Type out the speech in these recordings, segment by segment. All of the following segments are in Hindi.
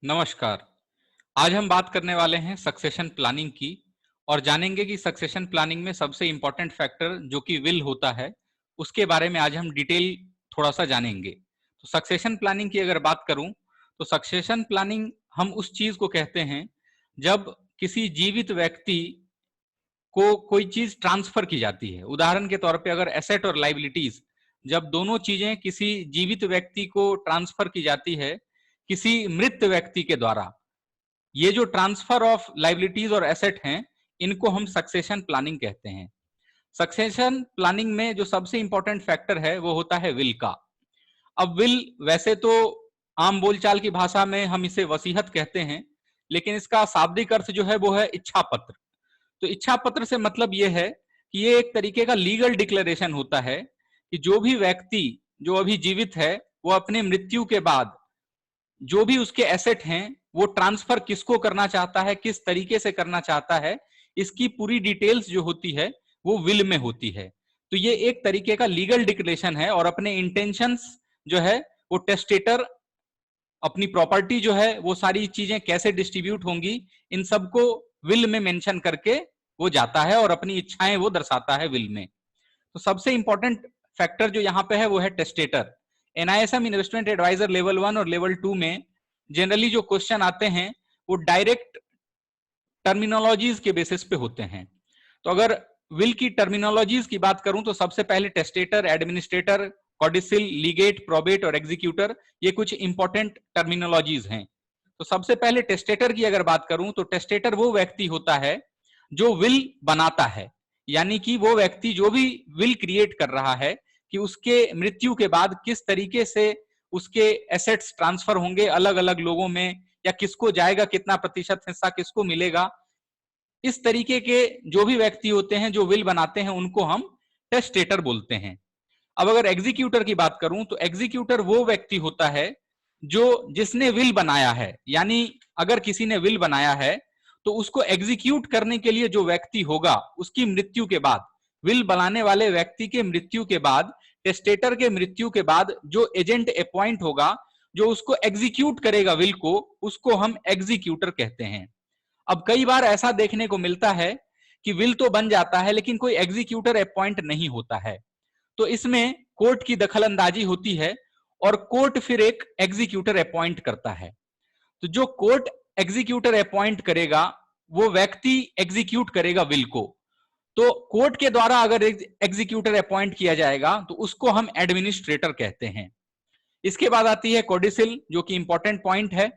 नमस्कार। आज हम बात करने वाले हैं सक्सेशन प्लानिंग की और जानेंगे कि सक्सेशन प्लानिंग में सबसे इंपॉर्टेंट फैक्टर जो कि विल होता है, उसके बारे में आज हम डिटेल थोड़ा सा जानेंगे। तो सक्सेशन प्लानिंग की अगर बात करूं तो सक्सेशन प्लानिंग हम उस चीज को कहते हैं जब किसी जीवित व्यक्ति को कोई चीज ट्रांसफर की जाती है। उदाहरण के तौर पे अगर एसेट और लाइबिलिटीज जब दोनों चीजें किसी जीवित व्यक्ति को ट्रांसफर की जाती है किसी मृत व्यक्ति के द्वारा, ये जो ट्रांसफर ऑफ लाइबिलिटीज और एसेट हैं, इनको हम सक्सेशन प्लानिंग कहते हैं। सक्सेशन प्लानिंग में जो सबसे इंपॉर्टेंट फैक्टर है वो होता है विल का। अब विल वैसे तो आम बोलचाल की भाषा में हम इसे वसीहत कहते हैं, लेकिन इसका शाब्दिक अर्थ जो है वो है इच्छा पत्र। तो इच्छा पत्र से मतलब ये है कि ये एक तरीके का लीगल डिक्लेरेशन होता है कि जो भी व्यक्ति जो अभी जीवित है वो अपने मृत्यु के बाद जो भी उसके एसेट हैं वो ट्रांसफर किसको करना चाहता है, किस तरीके से करना चाहता है, इसकी पूरी डिटेल्स जो होती है वो विल में होती है। तो ये एक तरीके का लीगल डिक्लेरेशन है और अपने इंटेंशंस जो है वो टेस्टेटर अपनी प्रॉपर्टी जो है वो सारी चीजें कैसे डिस्ट्रीब्यूट होंगी इन सबको विल में मेंशन करके वो जाता है और अपनी इच्छाएं वो दर्शाता है विल में। तो सबसे इंपॉर्टेंट फैक्टर जो यहाँ पे है वो है testator. NISM investment adviser level 1 और लेवल 2 में जनरली जो क्वेश्चन आते हैं वो डायरेक्ट टर्मिनोलॉजीज के बेसिस पे होते हैं। तो अगर विल की टर्मिनोलॉजीज की बात करूं तो सबसे पहले टेस्टेटर, एडमिनिस्ट्रेटर, कॉडिसिल, लीगेट, प्रोबेट और एग्जीक्यूटर, ये कुछ इंपॉर्टेंट टर्मिनोलॉजीज हैं। तो सबसे पहले टेस्टेटर की अगर बात करूं तो टेस्टेटर वो व्यक्ति होता है जो विल बनाता है, यानी कि वो व्यक्ति जो भी विल क्रिएट कर रहा है कि उसके मृत्यु के बाद किस तरीके से उसके एसेट्स ट्रांसफर होंगे अलग अलग लोगों में, या किसको जाएगा, कितना प्रतिशत हिस्सा किसको मिलेगा। इस तरीके के जो भी व्यक्ति होते हैं जो विल बनाते हैं उनको हम टेस्टेटर बोलते हैं। अब अगर एग्जीक्यूटर की बात करूं तो एग्जीक्यूटर वो व्यक्ति होता है जो जिसने विल बनाया है, यानी अगर किसी ने विल बनाया है तो उसको एग्जीक्यूट करने के लिए जो व्यक्ति होगा उसकी मृत्यु के बाद, विल बनाने वाले व्यक्ति के मृत्यु के बाद, टेस्टेटर के मृत्यु के बाद जो एजेंट अपॉइंट होगा जो उसको एग्जीक्यूट करेगा विल को, उसको हम एग्जीक्यूटर कहते हैं। अब कई बार ऐसा देखने को मिलता है कि विल तो बन जाता है लेकिन कोई एग्जीक्यूटर अपॉइंट नहीं होता है, तो इसमें कोर्ट की दखलंदाजी होती है और कोर्ट फिर एक एग्जीक्यूटर अपॉइंट करता है। तो जो कोर्ट एग्जीक्यूटर अपॉइंट करेगा वो व्यक्ति एग्जीक्यूट करेगा विल को। तो कोर्ट के द्वारा अगर एग्जीक्यूटर अपॉइंट किया जाएगा तो उसको हम एडमिनिस्ट्रेटर कहते हैं। इसके बाद आती है कोडिसिल, जो कि इंपॉर्टेंट पॉइंट है।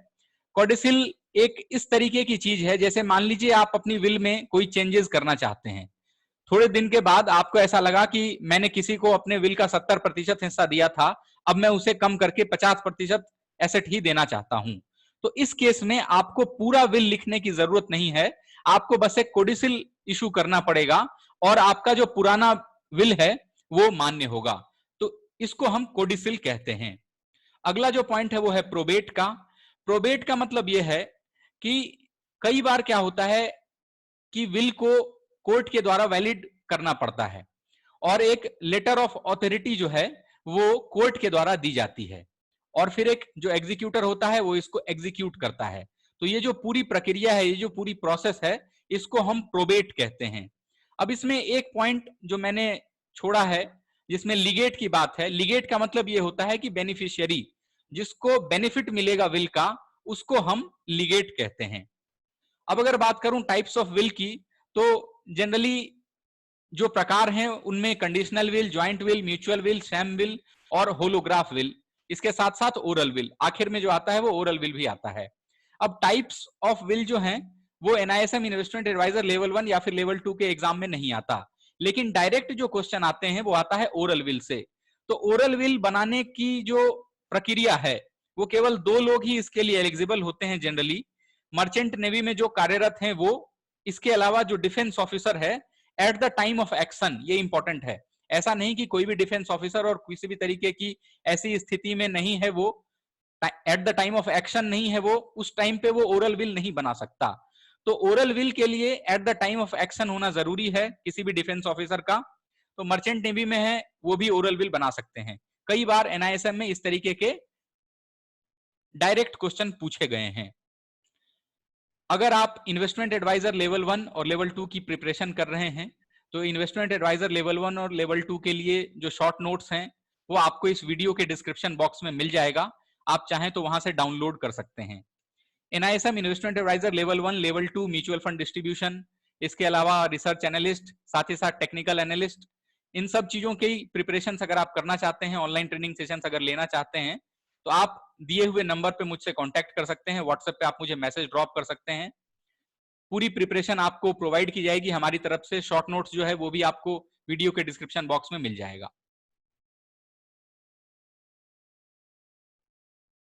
कोडिसिल एक इस तरीके की चीज है जैसे मान लीजिए आप अपनी विल में कोई चेंजेस करना चाहते हैं, थोड़े दिन के बाद आपको ऐसा लगा कि मैंने किसी को अपने विल का 70% हिस्सा दिया था, अब मैं उसे कम करके 50% एसेट ही देना चाहता हूं। तो इस केस में आपको पूरा विल लिखने की जरूरत नहीं है, आपको बस एक कोडिसिल इशू करना पड़ेगा और आपका जो पुराना विल है वो मान्य होगा। तो इसको हम कोडिसिल कहते हैं। अगला जो पॉइंट है वो है प्रोबेट का। प्रोबेट का मतलब यह है कि कई बार क्या होता है कि विल को कोर्ट के द्वारा वैलिड करना पड़ता है और एक लेटर ऑफ ऑथोरिटी जो है वो कोर्ट के द्वारा दी जाती है और फिर एक जो एग्जीक्यूटर होता है वो इसको एग्जीक्यूट करता है। तो ये जो पूरी प्रक्रिया है, ये जो पूरी प्रोसेस है, इसको हम प्रोबेट कहते हैं। अब इसमें एक पॉइंट जो मैंने छोड़ा है जिसमें लीगेट की बात है। लीगेट का मतलब ये होता है कि बेनिफिशियरी, जिसको बेनिफिट मिलेगा विल का, उसको हम लीगेट कहते हैं। अब अगर बात करूं टाइप्स ऑफ विल की तो जनरली जो प्रकार हैं उनमें conditional will, joint will, mutual will, Sam will और होलोग्राफ विल, इसके साथ साथ ओरल विल, आखिर में जो आता है वो ओरल विल भी आता है। अब टाइप्स ऑफ विल जो हैं वो एनआईएसएम इन्वेस्टमेंट एडवाइजर लेवल 1 या फिर लेवल 2 के एग्जाम में नहीं आता, लेकिन डायरेक्ट जो क्वेश्चन आते हैं वो आता है ओरल विल से। तो ओरल विल बनाने की जो प्रक्रिया है वो केवल 2 लोग ही इसके लिए एलिजिबल होते हैं जनरली, मर्चेंट नेवी में जो कार्यरत हैं वो, इसके अलावा जो डिफेंस ऑफिसर है at the time of action, ये इंपॉर्टेंट है। ऐसा नहीं कि कोई भी डिफेंस ऑफिसर और किसी भी तरीके की ऐसी स्थिति में नहीं है, वो at the time of action नहीं है, वो उस टाइम पे वो ओरल विल नहीं बना सकता। तो ओरल विल के लिए at the time of action होना जरूरी है किसी भी डिफेंस ऑफिसर का। तो मर्चेंट नेवी में है वो भी ओरल विल बना सकते हैं। कई बार एनआईएसएम में इस तरीके के डायरेक्ट क्वेश्चन पूछे गए हैं। अगर आप इन्वेस्टमेंट एडवाइजर लेवल 1 और लेवल 2 की प्रिपरेशन कर रहे हैं तो इन्वेस्टमेंट एडवाइजर लेवल 1 और लेवल 2 के लिए जो शॉर्ट नोट्स हैं वो आपको इस वीडियो के डिस्क्रिप्शन बॉक्स में मिल जाएगा, आप चाहें तो वहां से डाउनलोड कर सकते हैं। NISM investment adviser level 1 level 2 mutual fund distribution, इसके अलावा रिसर्च एनालिस्ट, साथ ही साथ टेक्निकल एनालिस्ट, इन सब चीजों की प्रिपरेशन अगर आप करना चाहते हैं, ऑनलाइन ट्रेनिंग सेशन अगर लेना चाहते हैं तो आप दिए हुए नंबर पे मुझसे कांटेक्ट कर सकते हैं, व्हाट्सएप पे आप मुझे मैसेज ड्रॉप कर सकते हैं। पूरी प्रिपरेशन आपको प्रोवाइड की जाएगी हमारी तरफ से। शॉर्ट नोट्स जो है वो भी आपको वीडियो के डिस्क्रिप्शन बॉक्स में मिल जाएगा।